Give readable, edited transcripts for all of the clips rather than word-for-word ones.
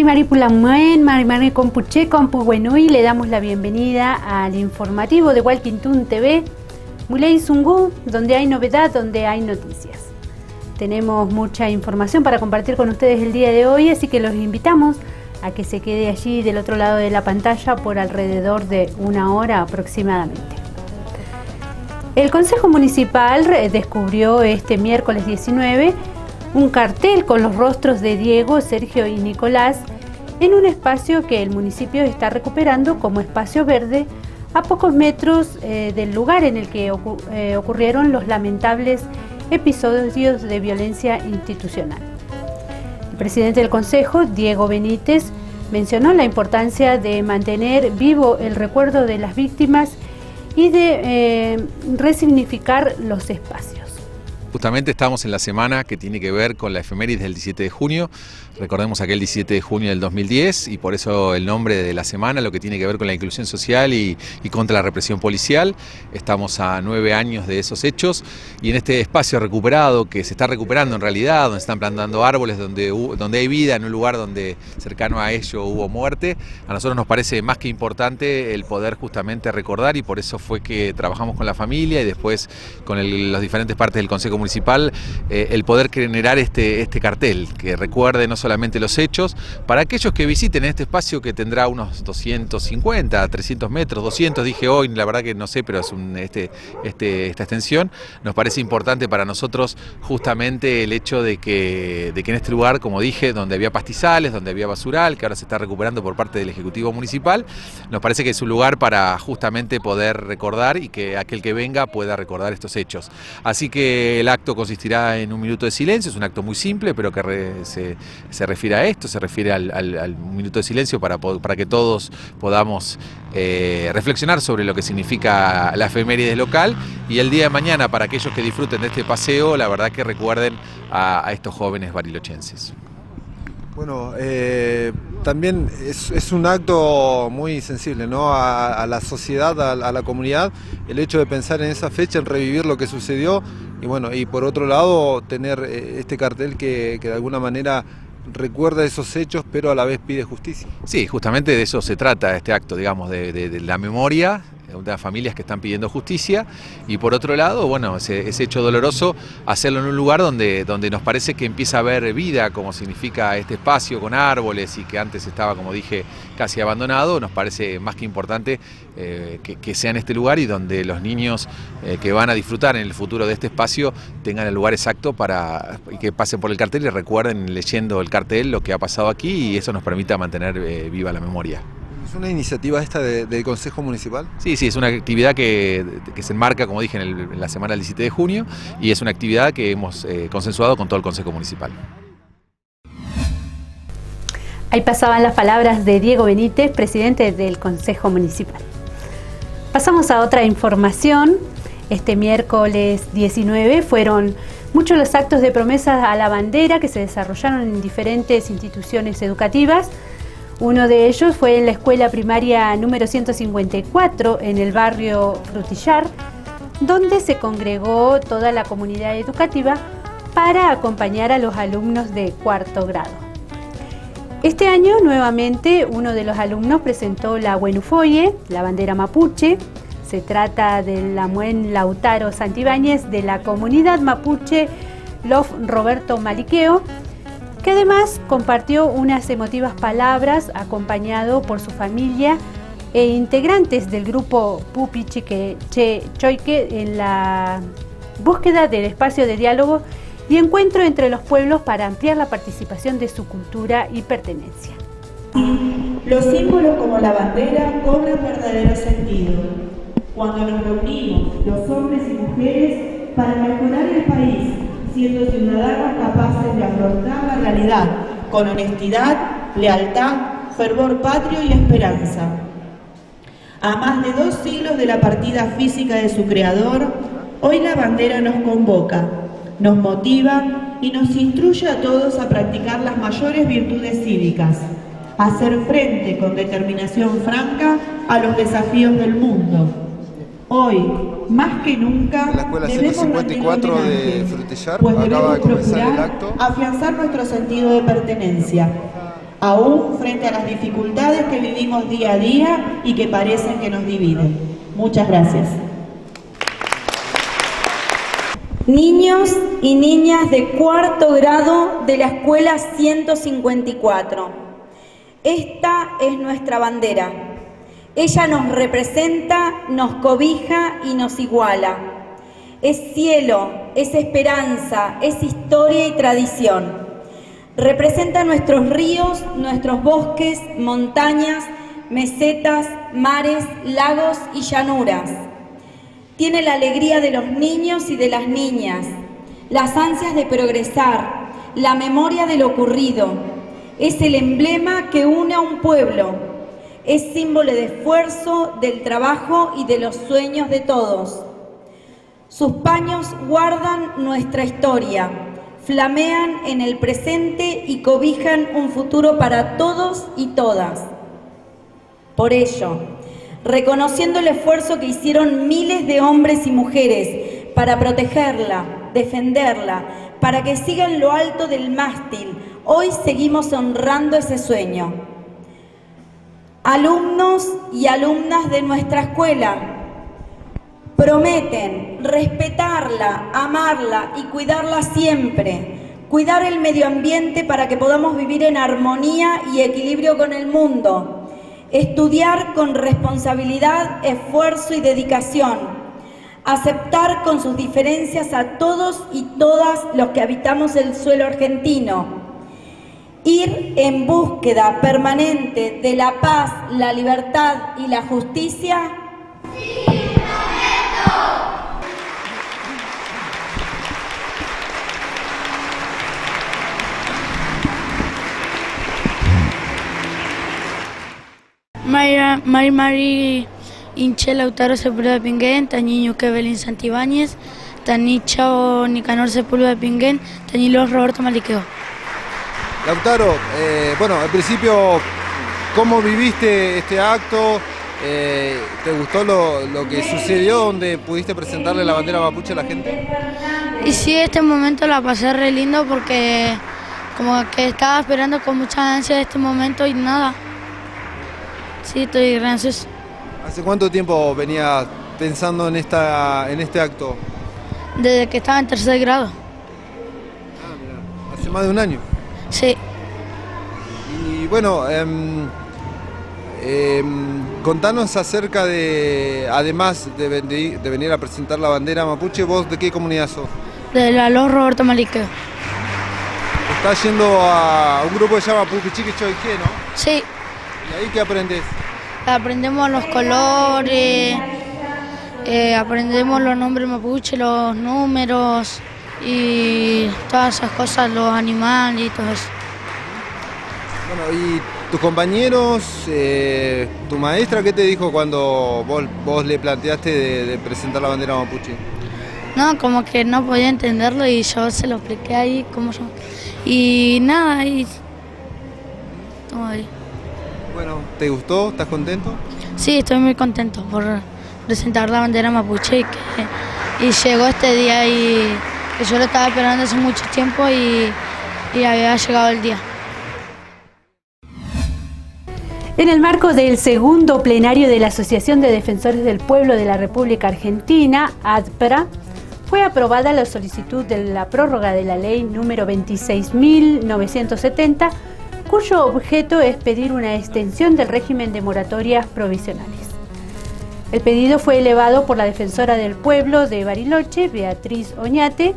Mari Pulamuen, Mari Compuche, Compuhuenui, le damos la bienvenida al informativo de Hualquintún TV, Muley Zungú, donde hay novedad, donde hay noticias. Tenemos mucha información para compartir con ustedes el día de hoy, así que los invitamos a que se quede allí del otro lado de la pantalla por alrededor de una hora aproximadamente. El Consejo Municipal descubrió este miércoles 19 un cartel con los rostros de Diego, Sergio y Nicolás en un espacio que el municipio está recuperando como espacio verde a pocos metros del lugar en el que ocurrieron los lamentables episodios de violencia institucional. El presidente del Consejo, Diego Benítez, mencionó la importancia de mantener vivo el recuerdo de las víctimas y de resignificar los espacios. Justamente estamos en la semana que tiene que ver con la efeméride del 17 de junio. Recordemos aquel 17 de junio del 2010 y por eso el nombre de la semana, lo que tiene que ver con la inclusión social y contra la represión policial. Estamos a 9 años de esos hechos y en este espacio recuperado, que se está recuperando en realidad, donde están plantando árboles, donde hay vida, en un lugar donde cercano a ello hubo muerte, a nosotros nos parece más que importante el poder justamente recordar, y por eso fue que trabajamos con la familia y después con las diferentes partes del Consejo Municipal, el poder generar este cartel que recuerde no solamente los hechos, para aquellos que visiten este espacio que tendrá unos 250, 300 metros, 200 dije hoy, la verdad que no sé, pero es esta extensión. Nos parece importante para nosotros justamente el hecho de que en este lugar, como dije, donde había pastizales, donde había basural, que ahora se está recuperando por parte del Ejecutivo Municipal, nos parece que es un lugar para justamente poder recordar y que aquel que venga pueda recordar estos hechos. Así que el acto consistirá en un minuto de silencio, es un acto muy simple, pero que se refiere a esto, se refiere al minuto de silencio para que todos podamos reflexionar sobre lo que significa la efeméride local, y el día de mañana, para aquellos que disfruten de este paseo, la verdad que recuerden a estos jóvenes barilochenses. Bueno, también es un acto muy sensible, ¿no? A la sociedad, a la comunidad, el hecho de pensar en esa fecha, en revivir lo que sucedió, y bueno, y por otro lado tener este cartel que de alguna manera recuerda esos hechos, pero a la vez pide justicia. Sí, justamente de eso se trata este acto, digamos, de la memoria de las familias que están pidiendo justicia, y por otro lado, bueno, ese hecho doloroso, hacerlo en un lugar donde nos parece que empieza a haber vida, como significa este espacio con árboles y que antes estaba, como dije, casi abandonado. Nos parece más que importante que sea en este lugar, y donde los niños que van a disfrutar en el futuro de este espacio tengan el lugar exacto para que pasen por el cartel y recuerden, leyendo el cartel, lo que ha pasado aquí, y eso nos permita mantener viva la memoria. ¿Es una iniciativa esta del Consejo Municipal? Sí, es una actividad que se enmarca, como dije, en la semana del 17 de junio, y es una actividad que hemos consensuado con todo el Consejo Municipal. Ahí pasaban las palabras de Diego Benítez, presidente del Consejo Municipal. Pasamos a otra información. Este miércoles 19 fueron muchos los actos de promesas a la bandera que se desarrollaron en diferentes instituciones educativas. Uno de ellos fue en la escuela primaria número 154 en el barrio Frutillar, donde se congregó toda la comunidad educativa para acompañar a los alumnos de cuarto grado. Este año, nuevamente, uno de los alumnos presentó la Huenufoye, la bandera mapuche. Se trata de Lamuen Lautaro Santibáñez, de la comunidad mapuche Lof Roberto Maliqueo, que además compartió unas emotivas palabras acompañado por su familia e integrantes del grupo Pupi Chique Che Choique en la búsqueda del espacio de diálogo y encuentro entre los pueblos para ampliar la participación de su cultura y pertenencia. Los símbolos como la bandera cobran verdadero sentido cuando nos reunimos los hombres y mujeres para mejorar el país, siendo ciudadanos capaces de afrontar la realidad con honestidad, lealtad, fervor patrio y esperanza. A más de 2 siglos de la partida física de su creador, hoy la bandera nos convoca, nos motiva y nos instruye a todos a practicar las mayores virtudes cívicas, a hacer frente con determinación franca a los desafíos del mundo. Hoy, más que nunca, en la escuela debemos 154 de Frutillar pues acaba de comenzar el procurar acto. afianzar nuestro sentido de pertenencia, aún frente a las dificultades que vivimos día a día y que parecen que nos dividen. Muchas gracias. Niños y niñas de 4º grado de la escuela 154. Esta es nuestra bandera. Ella nos representa, nos cobija y nos iguala. Es cielo, es esperanza, es historia y tradición. Representa nuestros ríos, nuestros bosques, montañas, mesetas, mares, lagos y llanuras. Tiene la alegría de los niños y de las niñas, las ansias de progresar, la memoria de lo ocurrido. Es el emblema que une a un pueblo. Es símbolo de esfuerzo, del trabajo y de los sueños de todos. Sus paños guardan nuestra historia, flamean en el presente y cobijan un futuro para todos y todas. Por ello, reconociendo el esfuerzo que hicieron miles de hombres y mujeres para protegerla, defenderla, para que siga en lo alto del mástil, hoy seguimos honrando ese sueño. Alumnos y alumnas de nuestra escuela prometen respetarla, amarla y cuidarla siempre, cuidar el medio ambiente para que podamos vivir en armonía y equilibrio con el mundo, estudiar con responsabilidad, esfuerzo y dedicación, aceptar con sus diferencias a todos y todas los que habitamos el suelo argentino, ir en búsqueda permanente de la paz, la libertad y la justicia. ¡Sí, prometo! Mari Inche Lautaro Sepúlveda Pinguén, Tañiño Kebelin Santibáñez, Tanicho Nicanor Sepúlveda Pinguén, Tañilos Roberto Maliqueo. Lautaro, bueno, al principio, ¿cómo viviste este acto? ¿Te gustó lo que sucedió, donde pudiste presentarle la bandera mapuche a la gente? Y sí, este momento la pasé re lindo porque como que estaba esperando con mucha ansia este momento y nada. Sí, estoy re ansioso. ¿Hace cuánto tiempo venías pensando en este acto? Desde que estaba en 3er grado. Ah, mira, hace más de un año. Sí. Y bueno, contanos acerca de, además de venir a presentar la bandera mapuche, ¿vos de qué comunidad sos? De la Los Roberto Maliqueo. Estás yendo a un grupo que se llama Pupichique Choique, ¿no? Sí. ¿Y ahí qué aprendes? Aprendemos los colores, aprendemos los nombres mapuche, los números y todas esas cosas, los animales y todo eso. Bueno, y tus compañeros, tu maestra, ¿qué te dijo cuando vos le planteaste de presentar la bandera mapuche? No, como que no podía entenderlo y yo se lo expliqué ahí cómo yo. Y nada, y todo ahí. Bueno, ¿te gustó? ¿Estás contento? Sí, estoy muy contento por presentar la bandera mapuche y llegó este día y que yo lo estaba esperando hace mucho tiempo y había llegado el día. En el marco del segundo plenario de la Asociación de Defensores del Pueblo de la República Argentina, ADPRA, fue aprobada la solicitud de la prórroga de la ley número 26.970, cuyo objeto es pedir una extensión del régimen de moratorias provisionales. El pedido fue elevado por la defensora del pueblo de Bariloche, Beatriz Oñate,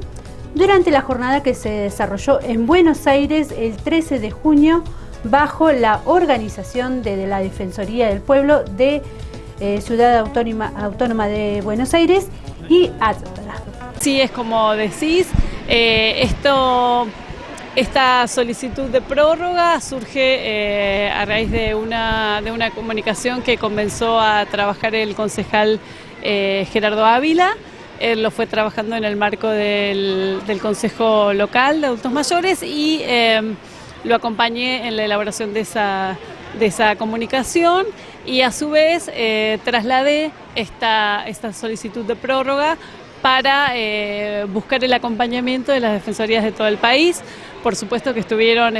durante la jornada que se desarrolló en Buenos Aires el 13 de junio bajo la organización de la Defensoría del Pueblo de Ciudad Autónoma de Buenos Aires y ADPRA. Sí, es como decís, esto Esta solicitud de prórroga surge a raíz de una comunicación que comenzó a trabajar el concejal Gerardo Ávila. Él lo fue trabajando en el marco del Consejo Local de Adultos Mayores y lo acompañé en la elaboración de esa comunicación y a su vez trasladé esta solicitud de prórroga para buscar el acompañamiento de las defensorías de todo el país. Por supuesto que estuvieron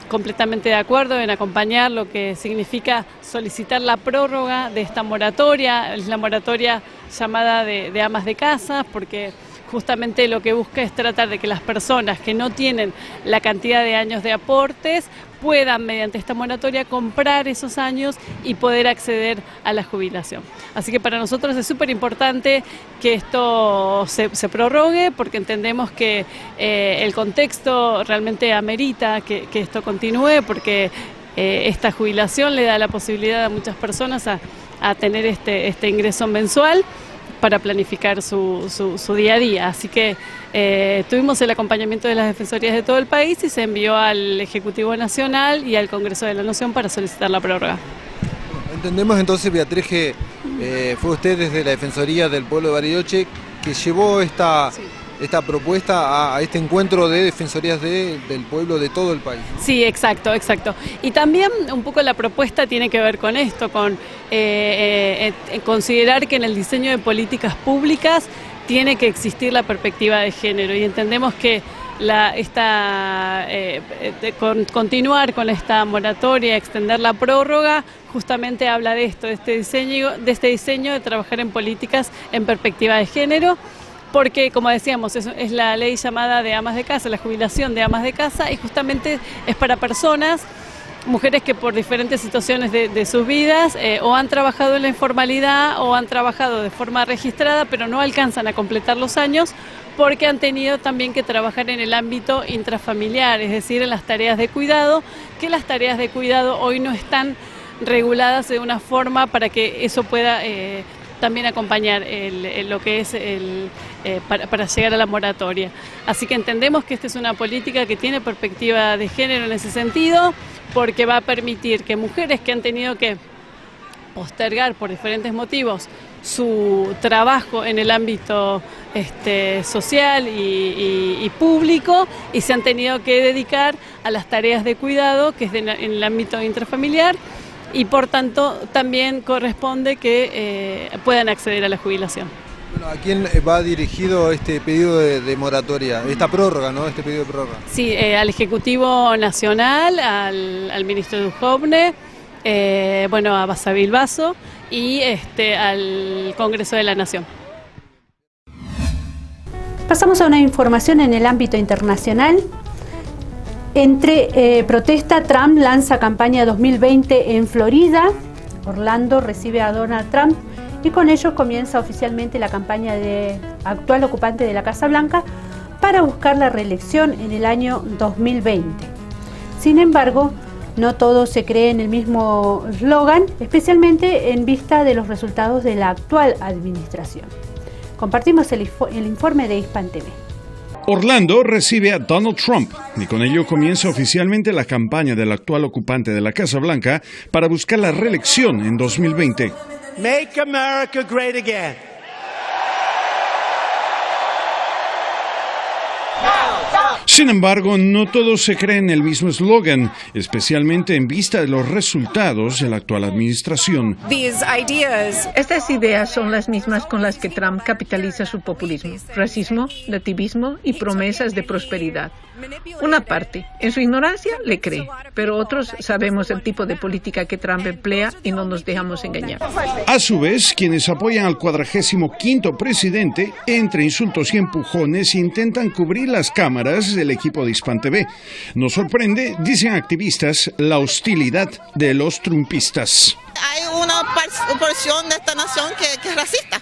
completamente de acuerdo en acompañar lo que significa solicitar la prórroga de esta moratoria. Es la moratoria llamada de amas de casa, porque justamente lo que busca es tratar de que las personas que no tienen la cantidad de años de aportes puedan, mediante esta moratoria, comprar esos años y poder acceder a la jubilación. Así que para nosotros es súper importante que esto se prorrogue, porque entendemos que el contexto realmente amerita que esto continúe, porque esta jubilación le da la posibilidad a muchas personas a tener este ingreso mensual para planificar su día a día. Así que tuvimos el acompañamiento de las defensorías de todo el país y se envió al Ejecutivo Nacional y al Congreso de la Nación para solicitar la prórroga. Entendemos entonces, Beatriz, que fue usted desde la Defensoría del Pueblo de Bariloche que llevó esta propuesta a este encuentro de defensorías del pueblo de todo el país. Sí, exacto. Y también un poco la propuesta tiene que ver con esto, con considerar que en el diseño de políticas públicas tiene que existir la perspectiva de género, y entendemos que continuar con esta moratoria, extender la prórroga, justamente habla de esto, de este diseño de trabajar en políticas en perspectiva de género. Porque, como decíamos, es la ley llamada de amas de casa, la jubilación de amas de casa, y justamente es para personas, mujeres que por diferentes situaciones de sus vidas o han trabajado en la informalidad o han trabajado de forma registrada, pero no alcanzan a completar los años porque han tenido también que trabajar en el ámbito intrafamiliar, es decir, en las tareas de cuidado, que las tareas de cuidado hoy no están reguladas de una forma para que eso pueda también acompañar lo que es para llegar a la moratoria. Así que entendemos que esta es una política que tiene perspectiva de género en ese sentido, porque va a permitir que mujeres que han tenido que postergar por diferentes motivos su trabajo en el ámbito social y público, y se han tenido que dedicar a las tareas de cuidado, que es en el ámbito intrafamiliar, y por tanto también corresponde que puedan acceder a la jubilación. Bueno, ¿a quién va dirigido este pedido de moratoria, esta prórroga, ¿no? Este pedido de prórroga. Sí, al Ejecutivo Nacional, al ministro Duhovne, a Basavilbaso Basso y al Congreso de la Nación. Pasamos a una información en el ámbito internacional. Entre protesta, Trump lanza campaña 2020 en Florida. Orlando recibe a Donald Trump y con ello comienza oficialmente la campaña de actual ocupante de la Casa Blanca para buscar la reelección en el año 2020. Sin embargo, no todos se creen el mismo eslogan, especialmente en vista de los resultados de la actual administración. Compartimos el informe de Hispan TV. Orlando recibe a Donald Trump y con ello comienza oficialmente la campaña del actual ocupante de la Casa Blanca para buscar la reelección en 2020. Make America great again. Sin embargo, no todos se creen el mismo eslogan, especialmente en vista de los resultados de la actual administración. Estas ideas son las mismas con las que Trump capitaliza su populismo: racismo, nativismo y promesas de prosperidad. Una parte, en su ignorancia, le cree, pero otros sabemos el tipo de política que Trump emplea y no nos dejamos engañar. A su vez, quienes apoyan al 45º presidente, entre insultos y empujones, intentan cubrir las cámaras del equipo de Hispan TV. Nos sorprende, dicen activistas, la hostilidad de los trumpistas. Hay una porción de esta nación que es racista,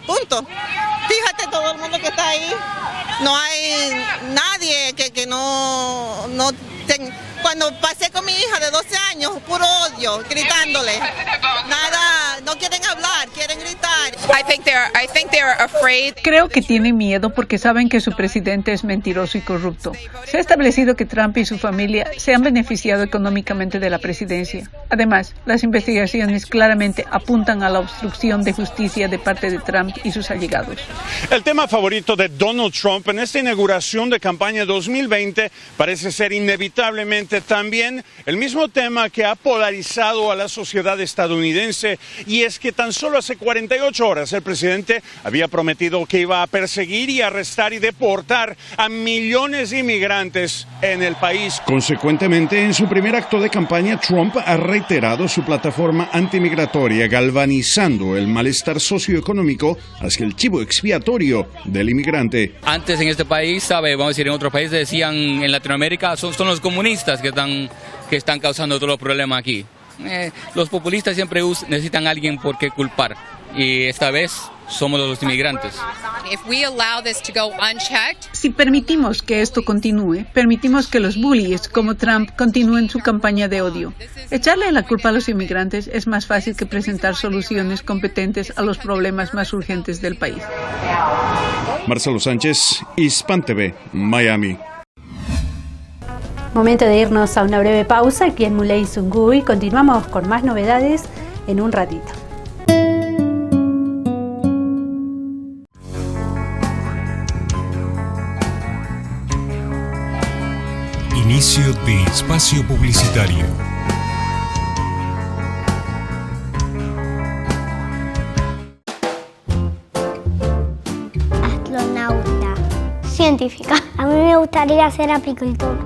punto. Fíjate todo el mundo que está ahí, no hay nadie que no Cuando pasé con mi hija de 12 años, puro odio, gritándole, nada, no quieren hablar, quieren gritar. Creo que tienen miedo porque saben que su presidente es mentiroso y corrupto. Se ha establecido que Trump y su familia se han beneficiado económicamente de la presidencia. Además, las investigaciones claramente apuntan a la obstrucción de justicia de parte de Trump y sus allegados. El tema favorito de Donald Trump en esta inauguración de campaña 2020 parece ser inevitablemente también el mismo tema que ha polarizado a la sociedad estadounidense, y es que tan solo hace 48 horas el presidente había prometido que iba a perseguir y arrestar y deportar a millones de inmigrantes en el país. Consecuentemente, en su primer acto de campaña, Trump ha reiterado su plataforma antimigratoria, galvanizando el malestar socioeconómico hacia el chivo expiatorio del inmigrante. Antes en este país, vamos a decir, en otros países decían, en Latinoamérica, son los comunistas que están causando todos los problemas aquí. Los populistas siempre necesitan a alguien por qué culpar, y esta vez somos los inmigrantes. Si permitimos que esto continúe, permitimos que los bullies como Trump continúen su campaña de odio. Echarle la culpa a los inmigrantes es más fácil que presentar soluciones competentes a los problemas más urgentes del país. Marcelo Sánchez, Hispan TV, Miami. Momento de irnos a una breve pausa aquí en Muley Zunguy. Continuamos con más novedades en un ratito. Inicio de espacio publicitario. Astronauta. Científica. A mí me gustaría ser apicultor.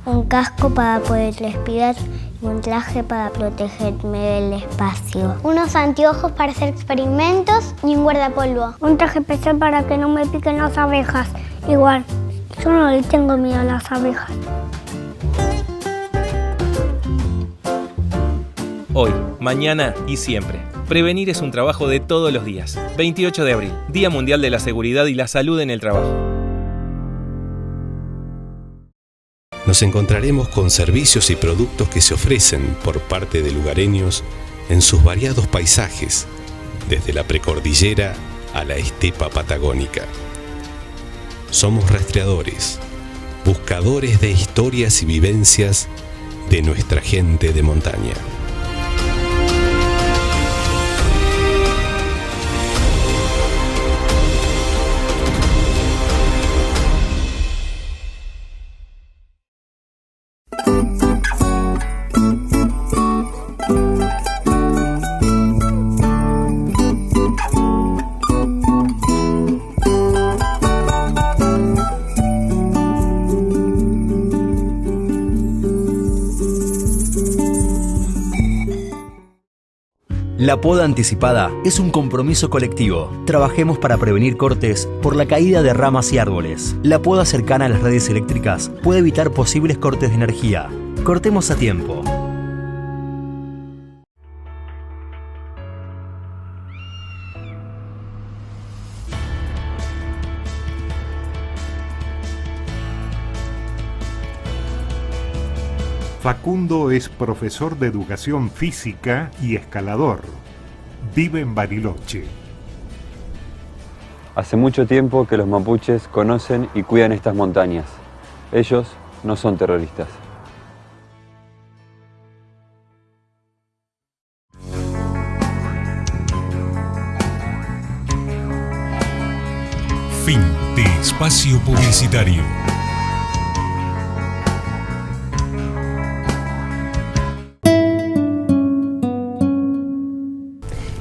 Un casco para poder respirar y un traje para protegerme del espacio. Unos anteojos para hacer experimentos y un guardapolvo. Un traje especial para que no me piquen las abejas. Igual, yo no le tengo miedo a las abejas. Hoy, mañana y siempre. Prevenir es un trabajo de todos los días. 28 de abril, Día Mundial de la Seguridad y la Salud en el Trabajo. Nos encontraremos con servicios y productos que se ofrecen por parte de lugareños en sus variados paisajes, desde la precordillera a la estepa patagónica. Somos rastreadores, buscadores de historias y vivencias de nuestra gente de montaña. La poda anticipada es un compromiso colectivo. Trabajemos para prevenir cortes por la caída de ramas y árboles. La poda cercana a las redes eléctricas puede evitar posibles cortes de energía. Cortemos a tiempo. Facundo es profesor de educación física y escalador. Vive en Bariloche. Hace mucho tiempo que los mapuches conocen y cuidan estas montañas. Ellos no son terroristas. Fin de espacio publicitario.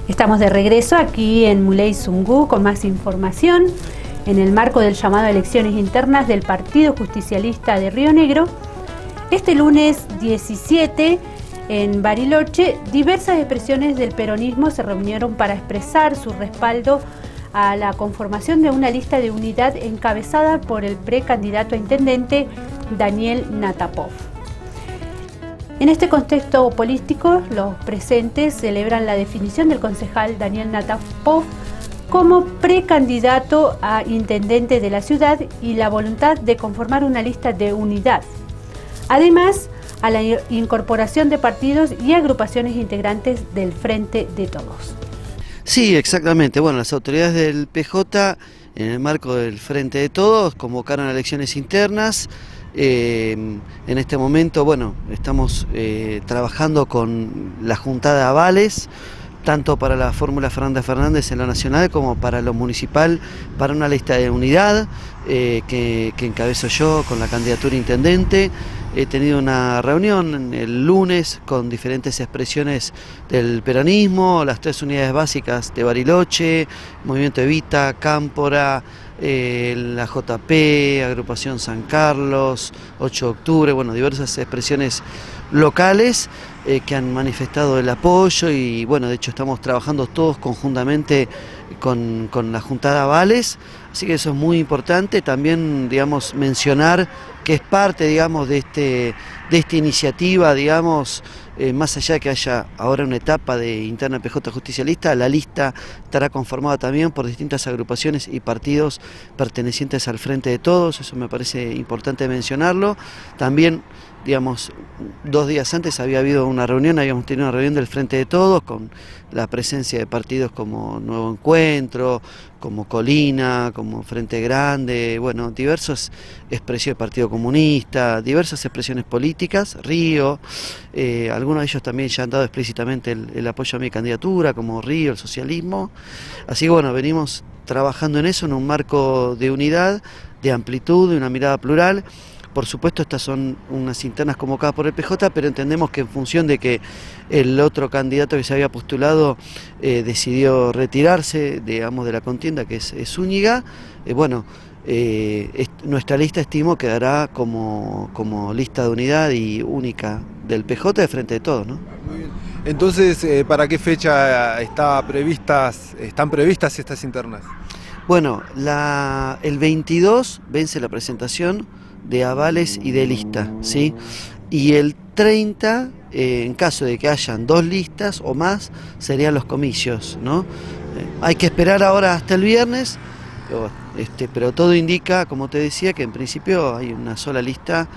Estamos de regreso aquí en Muley Zunguy con más información. En el marco del llamado a elecciones internas del Partido Justicialista de Río Negro, este lunes 17 en Bariloche, diversas expresiones del peronismo se reunieron para expresar su respaldo a la conformación de una lista de unidad encabezada por el precandidato a intendente Daniel Natapov. En este contexto político, los presentes celebran la definición del concejal Daniel Natapov como precandidato a intendente de la ciudad y la voluntad de conformar una lista de unidad. Además, a la incorporación de partidos y agrupaciones integrantes del Frente de Todos. Sí, exactamente. Bueno, las autoridades del PJ, en el marco del Frente de Todos, convocaron a elecciones internas. En este momento, bueno, estamos trabajando con la Junta de Avales, tanto para la fórmula Fernández Fernández en lo nacional como para lo municipal, para una lista de unidad que encabezo yo con la candidatura a intendente. He tenido una reunión el lunes con diferentes expresiones del peronismo, las 3 unidades básicas de Bariloche, Movimiento Evita, Cámpora, la JP, Agrupación San Carlos, 8 de octubre, bueno, diversas expresiones locales que han manifestado el apoyo y bueno, de hecho estamos trabajando todos conjuntamente con la Junta de Avales, así que eso es muy importante. También, digamos, mencionar que es parte, digamos, de esta iniciativa, digamos, más allá de que haya ahora una etapa de interna PJ justicialista, la lista estará conformada también por distintas agrupaciones y partidos pertenecientes al Frente de Todos, eso me parece importante mencionarlo. También, digamos, 2 días antes había habido una reunión, habíamos tenido una reunión del Frente de Todos con la presencia de partidos como Nuevo Encuentro, como Colina, como Frente Grande, bueno, diversas expresiones del Partido Comunista, diversas expresiones políticas, Río, algunos de ellos también ya han dado explícitamente el apoyo a mi candidatura, como Río, el socialismo, así que bueno, venimos trabajando en eso, en un marco de unidad, de amplitud, de una mirada plural. Por supuesto, estas son unas internas convocadas por el PJ, pero entendemos que en función de que el otro candidato que se había postulado decidió retirarse, digamos, de la contienda, que es Zúñiga, bueno, nuestra lista, estimo, quedará como lista de unidad y única del PJ de Frente de Todos, ¿no? Muy bien. Entonces, ¿para qué fecha están previstas estas internas? Bueno, el 22 vence la presentación de avales y de lista, ¿sí? Y el 30, en caso de que hayan 2 listas o más, serían los comicios, ¿no? Hay que esperar ahora hasta el viernes, pero todo indica, como te decía, que en principio hay una sola lista,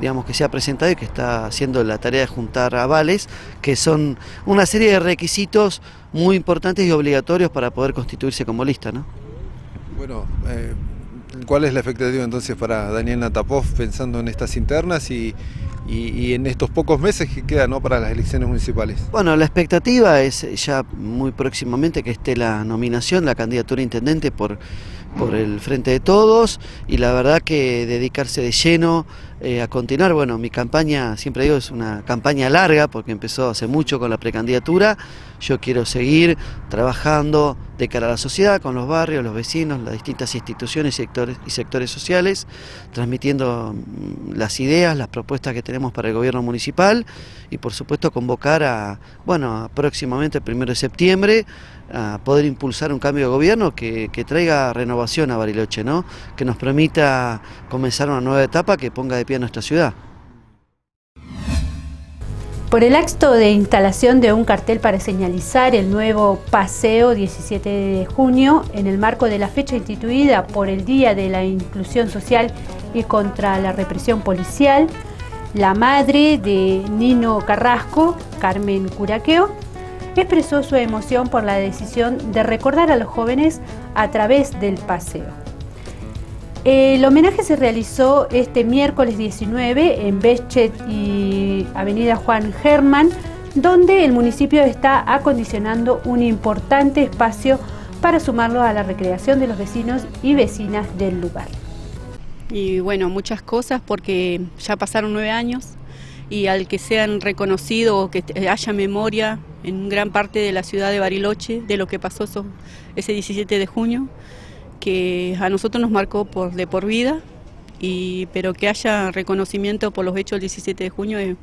digamos, que se ha presentado y que está haciendo la tarea de juntar avales, que son una serie de requisitos muy importantes y obligatorios para poder constituirse como lista, ¿no? Bueno, ¿cuál es la expectativa entonces para Daniel Natapov pensando en estas internas y en estos pocos meses que quedan, ¿no?, para las elecciones municipales? Bueno, la expectativa es ya muy próximamente que esté la nominación, la candidatura a intendente por el Frente de Todos, y la verdad que dedicarse de lleno a continuar. Bueno, mi campaña, siempre digo, es una campaña larga porque empezó hace mucho con la precandidatura. Yo quiero seguir trabajando de cara a la sociedad, con los barrios, los vecinos, las distintas instituciones y sectores sociales, transmitiendo las ideas, las propuestas que tenemos para el gobierno municipal y por supuesto convocar próximamente el 1 de septiembre a poder impulsar un cambio de gobierno que traiga renovación a Bariloche, ¿no? Que nos permita comenzar una nueva etapa que ponga de pie a nuestra ciudad. Por el acto de instalación de un cartel para señalizar el nuevo paseo 17 de junio, en el marco de la fecha instituida por el Día de la Inclusión Social y contra la Represión Policial, la madre de Nino Carrasco, Carmen Curaqueo, expresó su emoción por la decisión de recordar a los jóvenes a través del paseo. El homenaje se realizó este miércoles 19 en Bechet y Avenida Juan Germán, donde el municipio está acondicionando un importante espacio para sumarlo a la recreación de los vecinos y vecinas del lugar. Y bueno, muchas cosas porque ya pasaron 9 años y al que sean reconocidos o que haya memoria en gran parte de la ciudad de Bariloche de lo que pasó ese 17 de junio, que a nosotros nos marcó de por vida, pero que haya reconocimiento por los hechos del 17 de junio es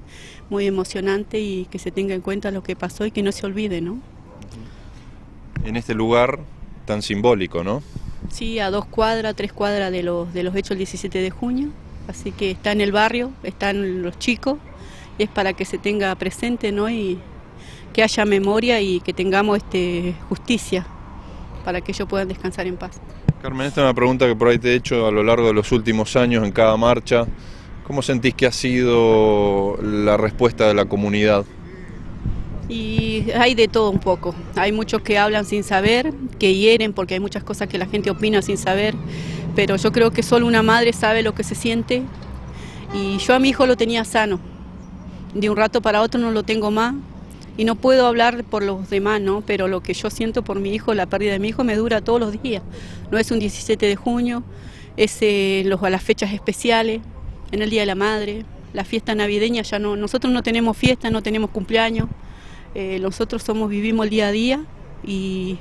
muy emocionante y que se tenga en cuenta lo que pasó y que no se olvide, ¿no? En este lugar tan simbólico, ¿no? Sí, a 2 cuadras, 3 cuadras de los hechos del 17 de junio, así que está en el barrio, están los chicos, es para que se tenga presente, ¿no? Y que haya memoria y que tengamos justicia para que ellos puedan descansar en paz. Carmen, esta es una pregunta que por ahí te he hecho a lo largo de los últimos años en cada marcha. ¿Cómo sentís que ha sido la respuesta de la comunidad? Y hay de todo un poco. Hay muchos que hablan sin saber, que hieren, porque hay muchas cosas que la gente opina sin saber, pero yo creo que solo una madre sabe lo que se siente. Y yo a mi hijo lo tenía sano. De un rato para otro no lo tengo más. Y no puedo hablar por los demás, ¿no? Pero lo que yo siento por mi hijo, la pérdida de mi hijo, me dura todos los días. No es un 17 de junio, es a las fechas especiales, en el Día de la Madre, la fiesta navideña, ya no, nosotros no tenemos fiesta, no tenemos cumpleaños, nosotros vivimos el día a día y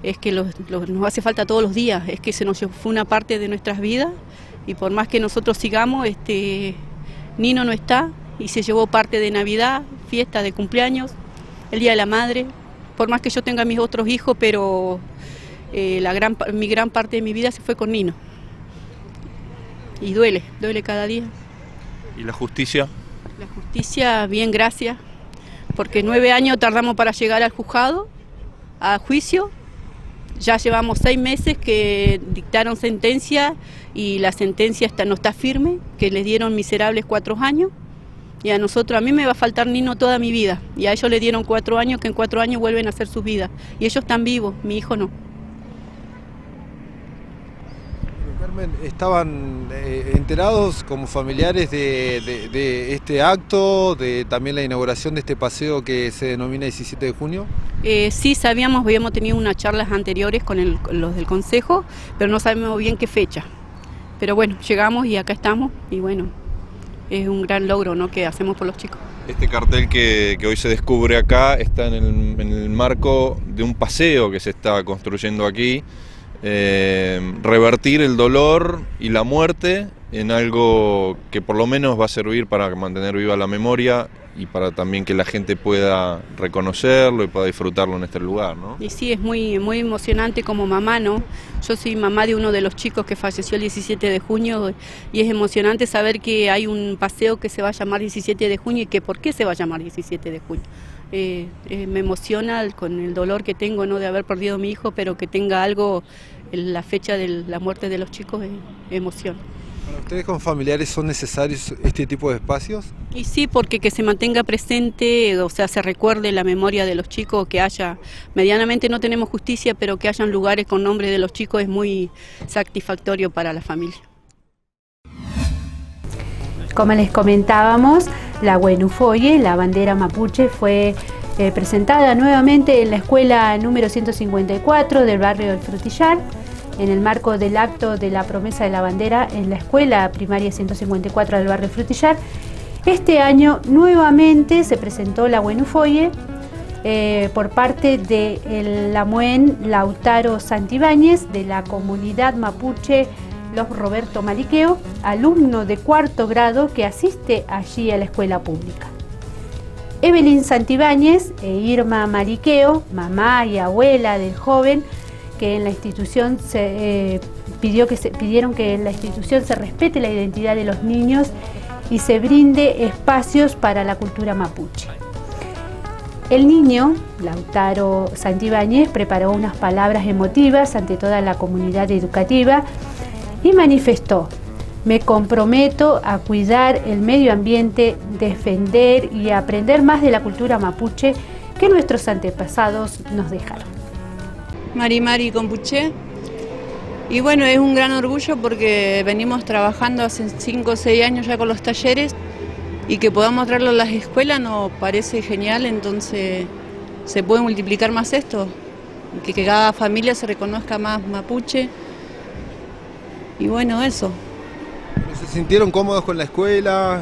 es que nos hace falta todos los días, es que se nos fue una parte de nuestras vidas y por más que nosotros sigamos, Nino no está y se llevó parte de Navidad, fiesta de cumpleaños, el Día de la Madre, por más que yo tenga mis otros hijos, pero mi gran parte de mi vida se fue con Nino. Y duele cada día. ¿Y la justicia? La justicia, bien, gracias, porque 9 años tardamos para llegar al juzgado, a juicio. Ya llevamos 6 meses que dictaron sentencia y la sentencia no está firme, que les dieron miserables 4 años. Y a mí me va a faltar Nino toda mi vida. Y a ellos le dieron 4 años, que en 4 años vuelven a hacer su vida. Y ellos están vivos, mi hijo no. Carmen, ¿estaban enterados como familiares de este acto, de también la inauguración de este paseo que se denomina 17 de junio? Sí, habíamos tenido unas charlas anteriores con los del Consejo, pero no sabemos bien qué fecha. Pero bueno, llegamos y acá estamos y bueno, es un gran logro, ¿no?, que hacemos por los chicos. Este cartel que hoy se descubre acá está en el marco de un paseo que se está construyendo aquí. Revertir el dolor y la muerte en algo que por lo menos va a servir para mantener viva la memoria y para también que la gente pueda reconocerlo y pueda disfrutarlo en este lugar, ¿no? Y sí, es muy emocionante como mamá, ¿no? Yo soy mamá de uno de los chicos que falleció el 17 de junio y es emocionante saber que hay un paseo que se va a llamar 17 de junio y que por qué se va a llamar 17 de junio. Me emociona con el dolor que tengo, ¿no?, de haber perdido a mi hijo, pero que tenga algo, la fecha de la muerte de los chicos, emociona. ¿Para ustedes como familiares son necesarios este tipo de espacios? Y sí, porque que se mantenga presente, o sea, se recuerde la memoria de los chicos, que haya, medianamente no tenemos justicia, pero que hayan lugares con nombre de los chicos es muy satisfactorio para la familia. Como les comentábamos, la Huenufoye, la bandera mapuche, fue presentada nuevamente en la escuela número 154 del barrio del Frutillar, en el marco del acto de la promesa de la bandera en la escuela primaria 154 del barrio Frutillar. Este año nuevamente se presentó la Huenufoye por parte de la Muen Lautaro Santibáñez de la comunidad mapuche Los Roberto Mariqueo, alumno de 4º grado que asiste allí a la escuela pública. Evelyn Santibáñez e Irma Mariqueo, mamá y abuela del joven, que en la institución pidieron que en la institución se respete la identidad de los niños y se brinde espacios para la cultura mapuche. El niño, Lautaro Santibáñez, preparó unas palabras emotivas ante toda la comunidad educativa y manifestó: me comprometo a cuidar el medio ambiente, defender y aprender más de la cultura mapuche que nuestros antepasados nos dejaron. Mari Compuché, y bueno, es un gran orgullo porque venimos trabajando hace 5 o 6 años ya con los talleres y que podamos traerlo a las escuelas nos parece genial, entonces se puede multiplicar más esto, que cada familia se reconozca más mapuche y bueno, eso. ¿Se sintieron cómodos con la escuela,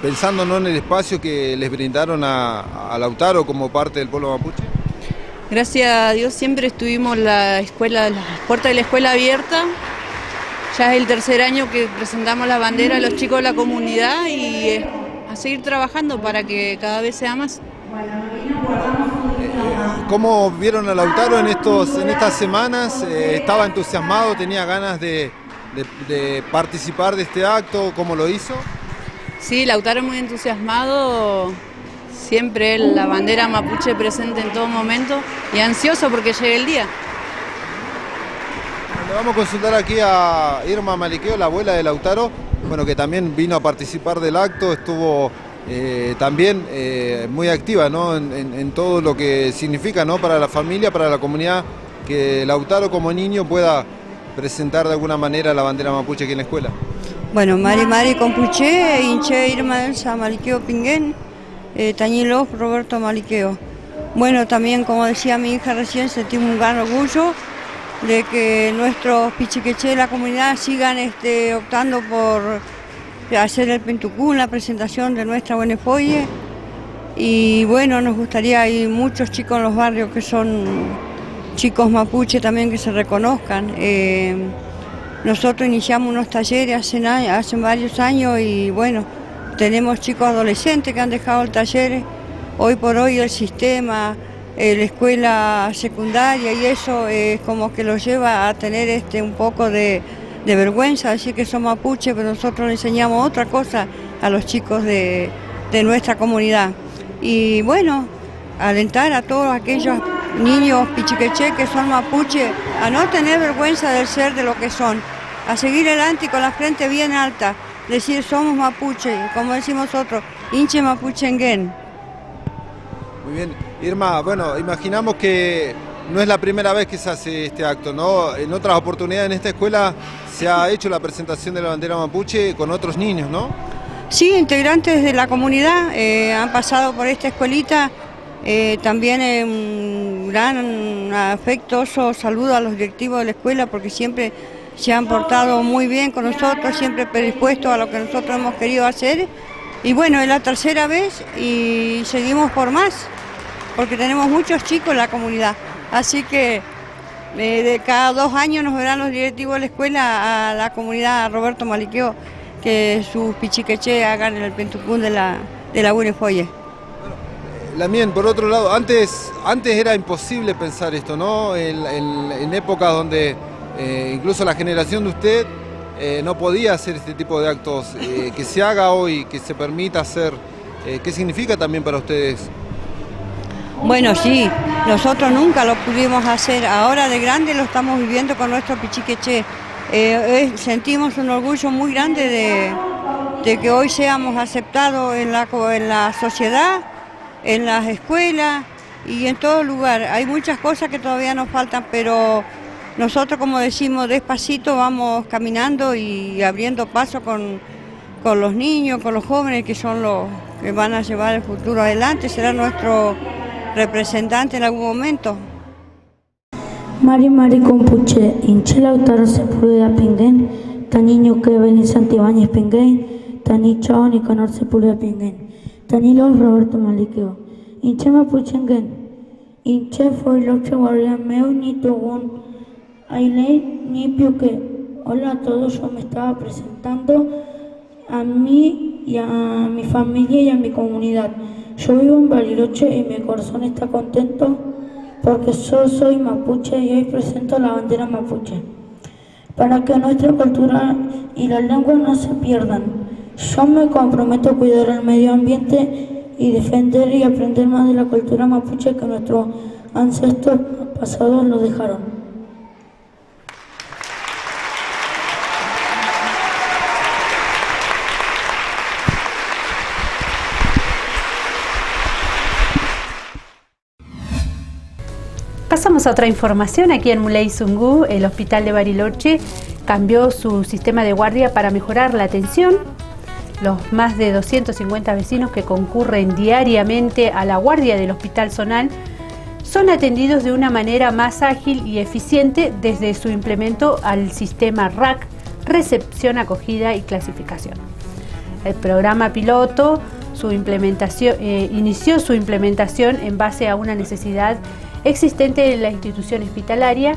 pensando, ¿no?, en el espacio que les brindaron a Lautaro como parte del pueblo mapuche? Gracias a Dios siempre estuvimos las puertas de la escuela abiertas. Ya es el 3er año que presentamos la bandera a los chicos de la comunidad y a seguir trabajando para que cada vez sea más. ¿Cómo vieron a Lautaro en estas semanas? ¿Estaba entusiasmado, tenía ganas de participar de este acto? ¿Cómo lo hizo? Sí, Lautaro muy entusiasmado. Siempre él, la bandera mapuche presente en todo momento y ansioso porque llegue el día. Le vamos a consultar aquí a Irma Mariqueo, la abuela de Lautaro. bueno, que también vino a participar del acto, estuvo también muy activa, ¿no? en todo lo que significa, ¿no? Para la familia, para la comunidad, que Lautaro como niño pueda presentar de alguna manera la bandera mapuche aquí en la escuela. Bueno, Mari Compuche, Inche Irma Elsa Maliqueo Pinguén, Tañilov Roberto Maliqueo. Bueno, también como decía mi hija recién, sentimos un gran orgullo de que nuestros pichiqueché de la comunidad sigan optando por hacer el Pentucún, la presentación de nuestra Buenefoye. Y bueno, nos gustaría, hay muchos chicos en los barrios que son chicos mapuche también que se reconozcan. Nosotros iniciamos unos talleres hace varios años y bueno, tenemos chicos adolescentes que han dejado el taller. Hoy por hoy el sistema, la escuela secundaria y eso es como que los lleva a tener un poco de vergüenza, decir que son mapuche, pero nosotros le enseñamos otra cosa a los chicos de nuestra comunidad. Y bueno, alentar a todos aquellos niños pichiqueché que son mapuche a no tener vergüenza del ser de lo que son, a seguir adelante y con la frente bien alta, decir somos mapuche, como decimos nosotros, Inche Mapuchenguén. Muy bien, Irma, bueno, imaginamos que no es la primera vez que se hace este acto, ¿no? En otras oportunidades en esta escuela se ha hecho la presentación de la bandera mapuche con otros niños, ¿no? Sí, integrantes de la comunidad han pasado por esta escuelita, también un gran afectuoso saludo a los directivos de la escuela porque siempre se han portado muy bien con nosotros, siempre predispuestos a lo que nosotros hemos querido hacer. Y bueno, es la tercera vez y seguimos por más, porque tenemos muchos chicos en la comunidad. Así que de cada 2 años nos verán los directivos de la escuela a la comunidad, a Roberto Maliqueo, que sus pichiqueché hagan el Pentucún de la Buenefoye. Lamien, por otro lado, antes era imposible pensar esto, ¿no? En épocas donde incluso la generación de usted no podía hacer este tipo de actos, que se haga hoy, que se permita hacer, ¿qué significa también para ustedes? Bueno, sí, nosotros nunca lo pudimos hacer, ahora de grande lo estamos viviendo con nuestro pichiqueché. Sentimos un orgullo muy grande de que hoy seamos aceptados en la sociedad, en las escuelas y en todo lugar. Hay muchas cosas que todavía nos faltan, pero nosotros, como decimos, despacito vamos caminando y abriendo paso con los niños, con los jóvenes que son los que van a llevar el futuro adelante, será nuestro representante en algún momento. Mari Compuche, Inche Lautaro Sepúlveda Pinguén, Tañiño que ven Santibáñez Pinguén, Tanichao Nicanor Sepúlveda Pinguén, Tanilo Roberto Maliqueo, Inche Mapuchenguén, Inche fue Loche Guardia Meu Nitogun, Ailey Nipiuque. Hola a todos, yo me estaba presentando a mí y a mi familia y a mi comunidad. Yo vivo en Bariloche y mi corazón está contento porque yo soy mapuche y hoy presento la bandera mapuche. Para que nuestra cultura y la lengua no se pierdan, yo me comprometo a cuidar el medio ambiente y defender y aprender más de la cultura mapuche que nuestros ancestros pasados lo dejaron. Pasamos a otra información. Aquí en Muley Zungú, el hospital de Bariloche cambió su sistema de guardia para mejorar la atención. Los más de 250 vecinos que concurren diariamente a la guardia del Hospital Zonal son atendidos de una manera más ágil y eficiente desde su implemento al sistema RAC, recepción, acogida y clasificación. El programa piloto inició su implementación en base a una necesidad existente en la institución hospitalaria,